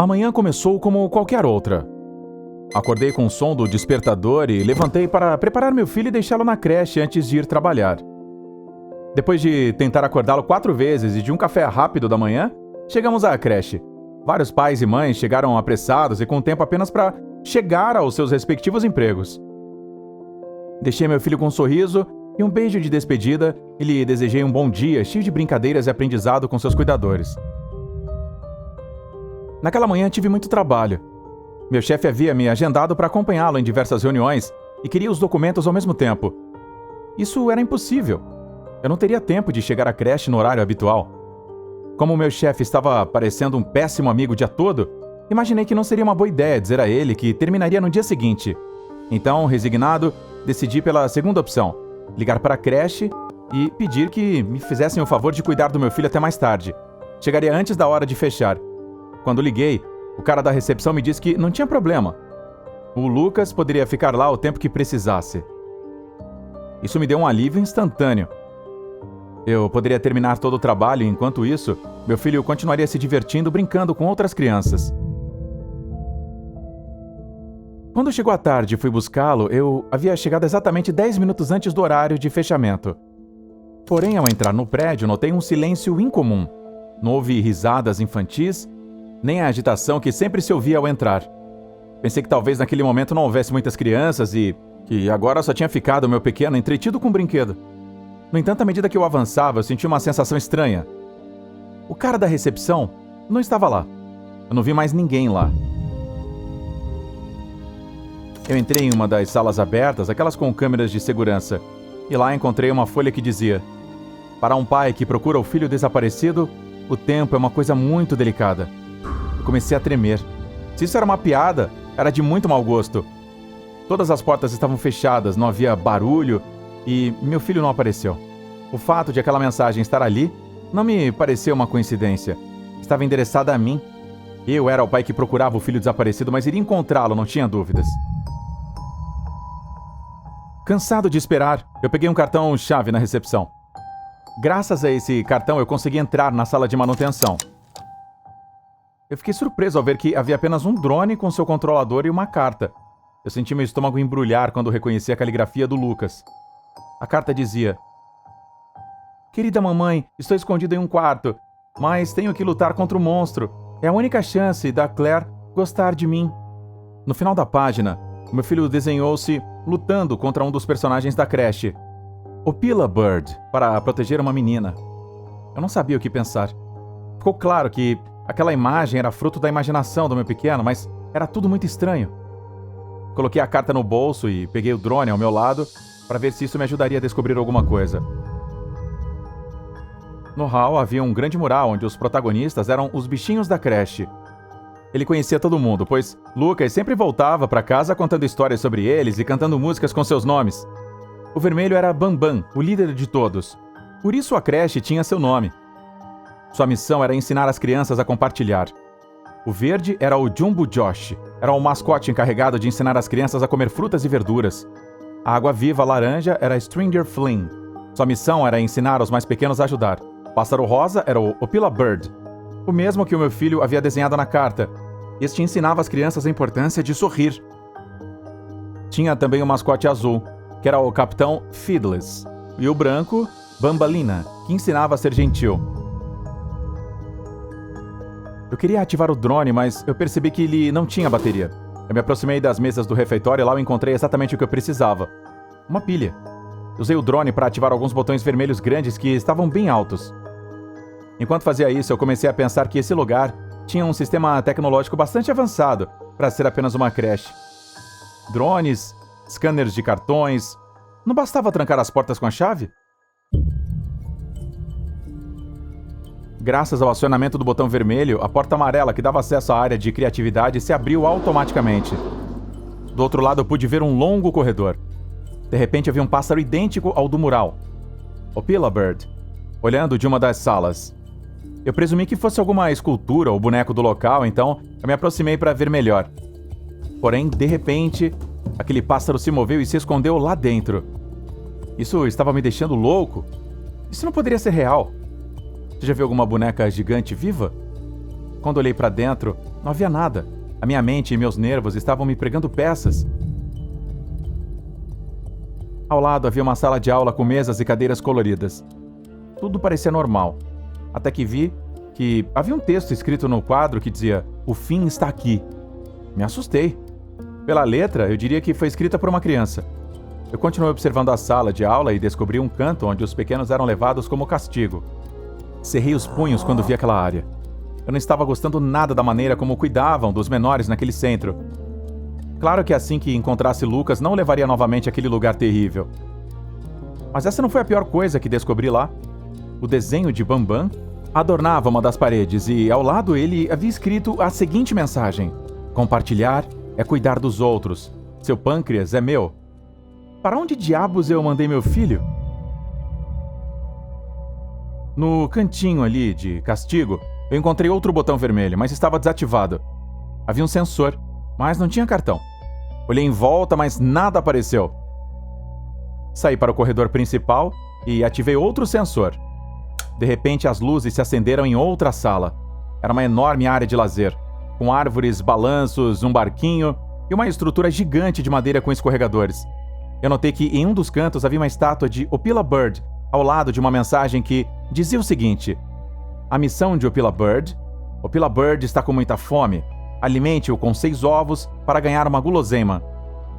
A manhã começou como qualquer outra. Acordei com o som do despertador e levantei para preparar meu filho e deixá-lo na creche antes de ir trabalhar. Depois de tentar acordá-lo 4 vezes e de um café rápido da manhã, chegamos à creche. Vários pais e mães chegaram apressados e com tempo apenas para chegar aos seus respectivos empregos. Deixei meu filho com um sorriso e um beijo de despedida e lhe desejei um bom dia cheio de brincadeiras e aprendizado com seus cuidadores. Naquela manhã tive muito trabalho. Meu chefe havia me agendado para acompanhá-lo em diversas reuniões e queria os documentos ao mesmo tempo. Isso era impossível. Eu não teria tempo de chegar à creche no horário habitual. Como meu chefe estava parecendo um péssimo amigo o dia todo, imaginei que não seria uma boa ideia dizer a ele que terminaria no dia seguinte. Então, resignado, decidi pela segunda opção, ligar para a creche e pedir que me fizessem o favor de cuidar do meu filho até mais tarde. Chegaria antes da hora de fechar. Quando liguei, o cara da recepção me disse que não tinha problema. O Lucas poderia ficar lá o tempo que precisasse. Isso me deu um alívio instantâneo. Eu poderia terminar todo o trabalho e, enquanto isso, meu filho continuaria se divertindo brincando com outras crianças. Quando chegou a tarde e fui buscá-lo, eu havia chegado exatamente 10 minutos antes do horário de fechamento. Porém, ao entrar no prédio, notei um silêncio incomum. Não houve risadas infantis, nem a agitação que sempre se ouvia ao entrar. Pensei que talvez naquele momento não houvesse muitas crianças e que agora só tinha ficado o meu pequeno entretido com o brinquedo. No entanto, à medida que eu avançava, eu senti uma sensação estranha. O cara da recepção não estava lá. Eu não vi mais ninguém lá. Eu entrei em uma das salas abertas, aquelas com câmeras de segurança, e lá encontrei uma folha que dizia: para um pai que procura o filho desaparecido, o tempo é uma coisa muito delicada. Eu comecei a tremer. Se isso era uma piada, era de muito mau gosto. Todas as portas estavam fechadas, não havia barulho e meu filho não apareceu. O fato de aquela mensagem estar ali não me pareceu uma coincidência. Estava endereçada a mim. Eu era o pai que procurava o filho desaparecido, mas iria encontrá-lo, não tinha dúvidas. Cansado de esperar, eu peguei um cartão-chave na recepção. Graças a esse cartão, eu consegui entrar na sala de manutenção. Eu fiquei surpreso ao ver que havia apenas um drone com seu controlador e uma carta. Eu senti meu estômago embrulhar quando reconheci a caligrafia do Lucas. A carta dizia: querida mamãe, estou escondido em um quarto, mas tenho que lutar contra o monstro. É a única chance da Claire gostar de mim. No final da página, meu filho desenhou-se lutando contra um dos personagens da creche, o Pila Bird, para proteger uma menina. Eu não sabia o que pensar. Ficou claro que aquela imagem era fruto da imaginação do meu pequeno, mas era tudo muito estranho. Coloquei a carta no bolso e peguei o drone ao meu lado para ver se isso me ajudaria a descobrir alguma coisa. No hall havia um grande mural onde os protagonistas eram os bichinhos da creche. Ele conhecia todo mundo, pois Lucas sempre voltava para casa contando histórias sobre eles e cantando músicas com seus nomes. O vermelho era Bambam, o líder de todos. Por isso a creche tinha seu nome. Sua missão era ensinar as crianças a compartilhar. O verde era o Jumbo Josh, era o mascote encarregado de ensinar as crianças a comer frutas e verduras. A água viva laranja era Stringer Flynn. Sua missão era ensinar os mais pequenos a ajudar. O pássaro rosa era o Opila Bird, o mesmo que o meu filho havia desenhado na carta. Este ensinava as crianças a importância de sorrir. Tinha também o mascote azul, que era o Capitão Fiddles, e o branco, Bambalina, que ensinava a ser gentil. Eu queria ativar o drone, mas eu percebi que ele não tinha bateria. Eu me aproximei das mesas do refeitório e lá eu encontrei exatamente o que eu precisava: uma pilha. Usei o drone para ativar alguns botões vermelhos grandes que estavam bem altos. Enquanto fazia isso, eu comecei a pensar que esse lugar tinha um sistema tecnológico bastante avançado para ser apenas uma creche. Drones, scanners de cartões... Não bastava trancar as portas com a chave? Graças ao acionamento do botão vermelho, a porta amarela que dava acesso à área de criatividade se abriu automaticamente. Do outro lado eu pude ver um longo corredor. De repente havia um pássaro idêntico ao do mural, o Pila Bird, olhando de uma das salas. Eu presumi que fosse alguma escultura ou boneco do local, então eu me aproximei para ver melhor. Porém, de repente, aquele pássaro se moveu e se escondeu lá dentro. Isso estava me deixando louco. Isso não poderia ser real. Você já viu alguma boneca gigante viva? Quando olhei para dentro, não havia nada. A minha mente e meus nervos estavam me pregando peças. Ao lado havia uma sala de aula com mesas e cadeiras coloridas. Tudo parecia normal, até que vi que havia um texto escrito no quadro que dizia: "O fim está aqui". Me assustei. Pela letra, eu diria que foi escrita por uma criança. Eu continuei observando a sala de aula e descobri um canto onde os pequenos eram levados como castigo. Cerrei os punhos quando vi aquela área. Eu não estava gostando nada da maneira como cuidavam dos menores naquele centro. Claro que assim que encontrasse Lucas, não o levaria novamente àquele lugar terrível. Mas essa não foi a pior coisa que descobri lá. O desenho de Bambam adornava uma das paredes e, ao lado, ele havia escrito a seguinte mensagem: "Compartilhar é cuidar dos outros. Seu pâncreas é meu." Para onde diabos eu mandei meu filho? No cantinho ali de castigo, eu encontrei outro botão vermelho, mas estava desativado. Havia um sensor, mas não tinha cartão. Olhei em volta, mas nada apareceu. Saí para o corredor principal e ativei outro sensor. De repente, as luzes se acenderam em outra sala. Era uma enorme área de lazer, com árvores, balanços, um barquinho e uma estrutura gigante de madeira com escorregadores. Eu notei que em um dos cantos havia uma estátua de Opila Bird, ao lado de uma mensagem que dizia o seguinte: "A missão de Opila Bird está com muita fome. Alimente-o com 6 ovos para ganhar uma guloseima."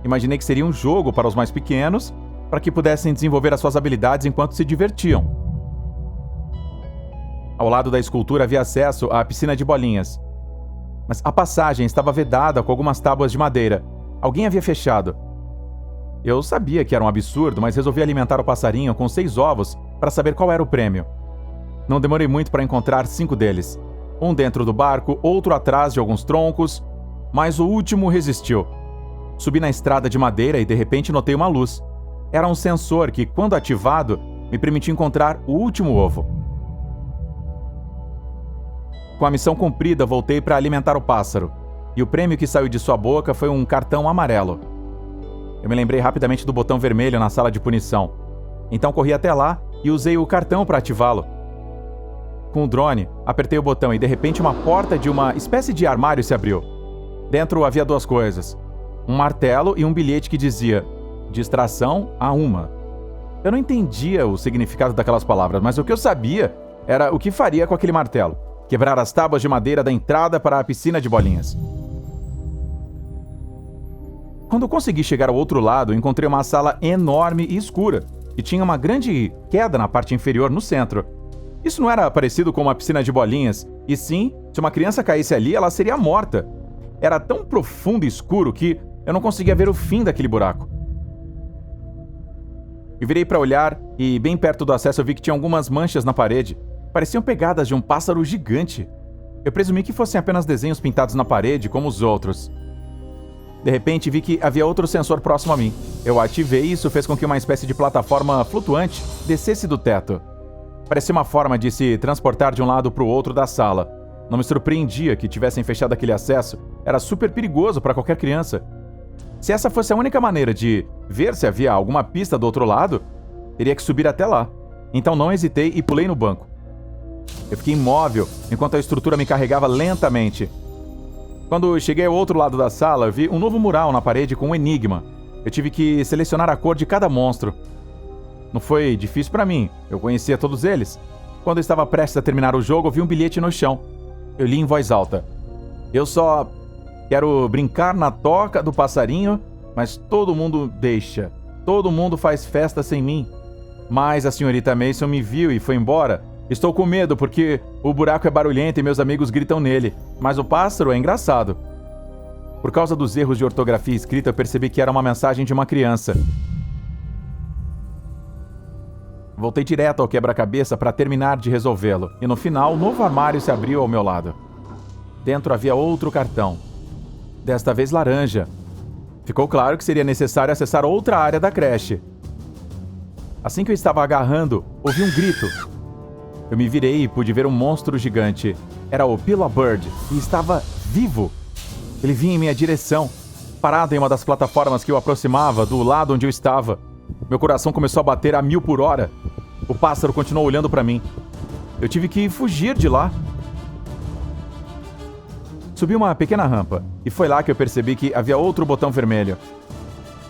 Imaginei que seria um jogo para os mais pequenos, para que pudessem desenvolver as suas habilidades enquanto se divertiam. Ao lado da escultura havia acesso à piscina de bolinhas. Mas a passagem estava vedada com algumas tábuas de madeira. Alguém havia fechado. Eu sabia que era um absurdo, mas resolvi alimentar o passarinho com 6 ovos para saber qual era o prêmio. Não demorei muito para encontrar 5 deles. Um dentro do barco, outro atrás de alguns troncos, mas o último resistiu. Subi na estrada de madeira e de repente notei uma luz. Era um sensor que, quando ativado, me permitia encontrar o último ovo. Com a missão cumprida, voltei para alimentar o pássaro, e o prêmio que saiu de sua boca foi um cartão amarelo. Eu me lembrei rapidamente do botão vermelho na sala de punição. Então corri até lá e usei o cartão para ativá-lo. Com o drone, apertei o botão e de repente uma porta de uma espécie de armário se abriu. Dentro havia 2 coisas: um martelo e um bilhete que dizia: "Distração a 1." Eu não entendia o significado daquelas palavras, mas o que eu sabia era o que faria com aquele martelo: quebrar as tábuas de madeira da entrada para a piscina de bolinhas. Quando consegui chegar ao outro lado, encontrei uma sala enorme e escura, que tinha uma grande queda na parte inferior no centro. Isso não era parecido com uma piscina de bolinhas, e sim, se uma criança caísse ali, ela seria morta. Era tão profundo e escuro que eu não conseguia ver o fim daquele buraco. Eu virei para olhar e, bem perto do acesso, eu vi que tinha algumas manchas na parede. Pareciam pegadas de um pássaro gigante. Eu presumi que fossem apenas desenhos pintados na parede, como os outros. De repente, vi que havia outro sensor próximo a mim. Eu ativei e isso fez com que uma espécie de plataforma flutuante descesse do teto. Parecia uma forma de se transportar de um lado para o outro da sala. Não me surpreendia que tivessem fechado aquele acesso. Era super perigoso para qualquer criança. Se essa fosse a única maneira de ver se havia alguma pista do outro lado, teria que subir até lá. Então não hesitei e pulei no banco. Eu fiquei imóvel enquanto a estrutura me carregava lentamente. Quando cheguei ao outro lado da sala, vi um novo mural na parede com um enigma. Eu tive que selecionar a cor de cada monstro. Não foi difícil para mim, eu conhecia todos eles. Quando eu estava prestes a terminar o jogo, eu vi um bilhete no chão. Eu li em voz alta: "Eu só quero brincar na toca do passarinho, mas todo mundo deixa. Todo mundo faz festa sem mim. Mas a senhorita Mason me viu e foi embora. Estou com medo porque o buraco é barulhento e meus amigos gritam nele, mas o pássaro é engraçado." Por causa dos erros de ortografia escrita, eu percebi que era uma mensagem de uma criança. Voltei direto ao quebra-cabeça para terminar de resolvê-lo, e no final, um novo armário se abriu ao meu lado. Dentro havia outro cartão, desta vez laranja. Ficou claro que seria necessário acessar outra área da creche. Assim que eu estava agarrando, ouvi um grito. Eu me virei e pude ver um monstro gigante. Era o Opila Bird, e estava vivo. Ele vinha em minha direção, parado em uma das plataformas que o aproximava do lado onde eu estava. Meu coração começou a bater a 1000 por hora. O pássaro continuou olhando para mim. Eu tive que fugir de lá. Subi uma pequena rampa, e foi lá que eu percebi que havia outro botão vermelho.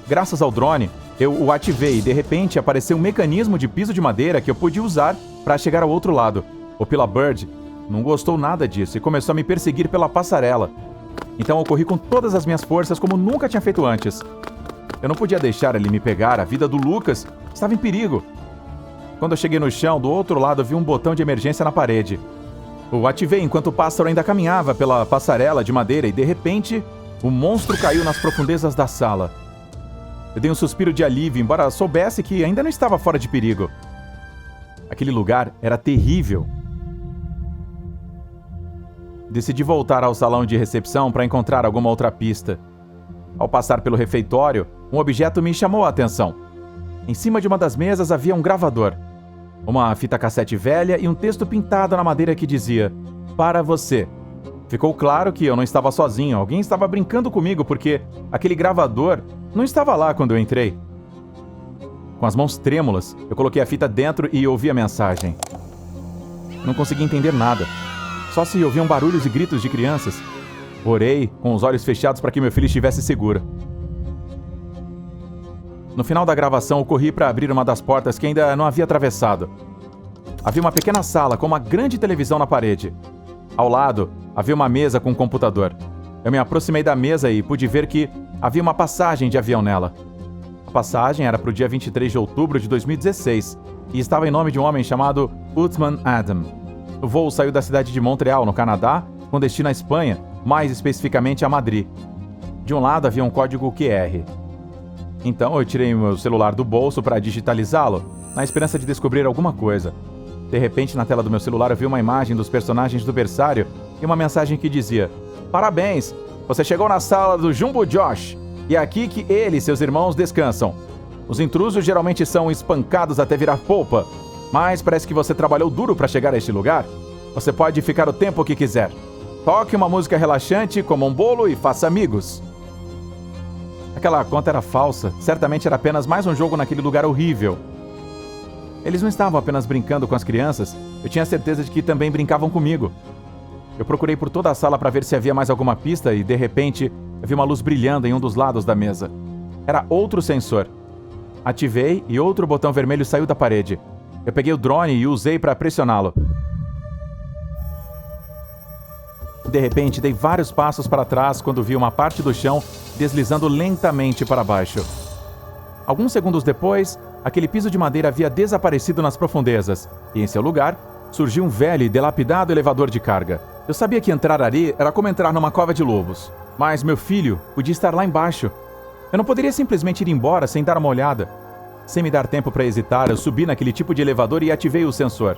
Graças ao drone, eu o ativei e de repente apareceu um mecanismo de piso de madeira que eu podia usar para chegar ao outro lado. O Pila Bird não gostou nada disso e começou a me perseguir pela passarela. Então eu corri com todas as minhas forças como nunca tinha feito antes. Eu não podia deixar ele me pegar, a vida do Lucas estava em perigo. Quando eu cheguei no chão, do outro lado vi um botão de emergência na parede. O ativei enquanto o pássaro ainda caminhava pela passarela de madeira e de repente, o monstro caiu nas profundezas da sala. Eu dei um suspiro de alívio, embora soubesse que ainda não estava fora de perigo. Aquele lugar era terrível. Decidi voltar ao salão de recepção para encontrar alguma outra pista. Ao passar pelo refeitório, um objeto me chamou a atenção. Em cima de uma das mesas havia um gravador, uma fita cassete velha e um texto pintado na madeira que dizia: "Para você". Ficou claro que eu não estava sozinho, alguém estava brincando comigo porque aquele gravador não estava lá quando eu entrei. Com as mãos trêmulas, eu coloquei a fita dentro e ouvi a mensagem. Não consegui entender nada. Só se ouviam barulhos e gritos de crianças. Orei, com os olhos fechados para que meu filho estivesse seguro. No final da gravação, eu corri para abrir uma das portas que ainda não havia atravessado. Havia uma pequena sala com uma grande televisão na parede. Ao lado, havia uma mesa com um computador. Eu me aproximei da mesa e pude ver que havia uma passagem de avião nela. A passagem era para o dia 23 de outubro de 2016 e estava em nome de um homem chamado Uthman Adam. O voo saiu da cidade de Montreal, no Canadá, com destino à Espanha, mais especificamente a Madrid. De um lado havia um código QR. Então eu tirei meu celular do bolso para digitalizá-lo, na esperança de descobrir alguma coisa. De repente, na tela do meu celular eu vi uma imagem dos personagens do berçário e uma mensagem que dizia: "Parabéns! Você chegou na sala do Jumbo Josh, e é aqui que ele e seus irmãos descansam. Os intrusos geralmente são espancados até virar polpa, mas parece que você trabalhou duro para chegar a este lugar. Você pode ficar o tempo que quiser. Toque uma música relaxante, coma um bolo e faça amigos." Aquela conta era falsa, certamente era apenas mais um jogo naquele lugar horrível. Eles não estavam apenas brincando com as crianças, eu tinha certeza de que também brincavam comigo. Eu procurei por toda a sala para ver se havia mais alguma pista e, de repente, eu vi uma luz brilhando em um dos lados da mesa. Era outro sensor. Ativei e outro botão vermelho saiu da parede. Eu peguei o drone e o usei para pressioná-lo. De repente, dei vários passos para trás quando vi uma parte do chão deslizando lentamente para baixo. Alguns segundos depois, aquele piso de madeira havia desaparecido nas profundezas, e em seu lugar, surgiu um velho e dilapidado elevador de carga. Eu sabia que entrar ali era como entrar numa cova de lobos, mas meu filho podia estar lá embaixo. Eu não poderia simplesmente ir embora sem dar uma olhada. Sem me dar tempo para hesitar, eu subi naquele tipo de elevador e ativei o sensor.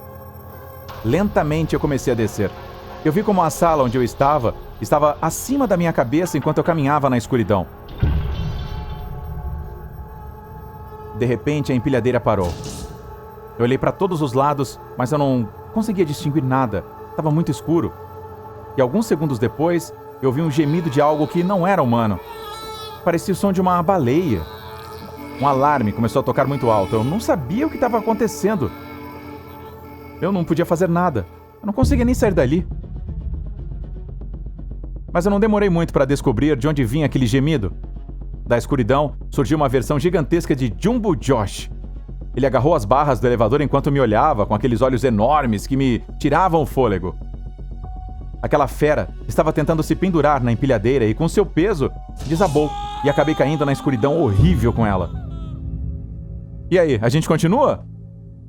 Lentamente eu comecei a descer. Eu vi como a sala onde eu estava acima da minha cabeça enquanto eu caminhava na escuridão. De repente, a empilhadeira parou. Eu olhei para todos os lados, mas eu não conseguia distinguir nada. Estava muito escuro. E alguns segundos depois, eu ouvi um gemido de algo que não era humano. Parecia o som de uma baleia. Um alarme começou a tocar muito alto. Eu não sabia o que estava acontecendo. Eu não podia fazer nada. Eu não conseguia nem sair dali. Mas eu não demorei muito para descobrir de onde vinha aquele gemido. Da escuridão, surgiu uma versão gigantesca de Jumbo Josh. Ele agarrou as barras do elevador enquanto me olhava, com aqueles olhos enormes que me tiravam o fôlego. Aquela fera estava tentando se pendurar na empilhadeira e, com seu peso, desabou e acabei caindo na escuridão horrível com ela. E aí, a gente continua?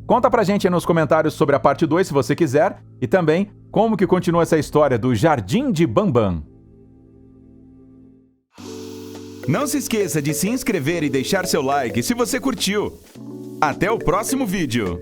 Conta pra gente aí nos comentários sobre a parte 2 se você quiser, e também como que continua essa história do Jardim de Bambam. Não se esqueça de se inscrever e deixar seu like se você curtiu. Até o próximo vídeo!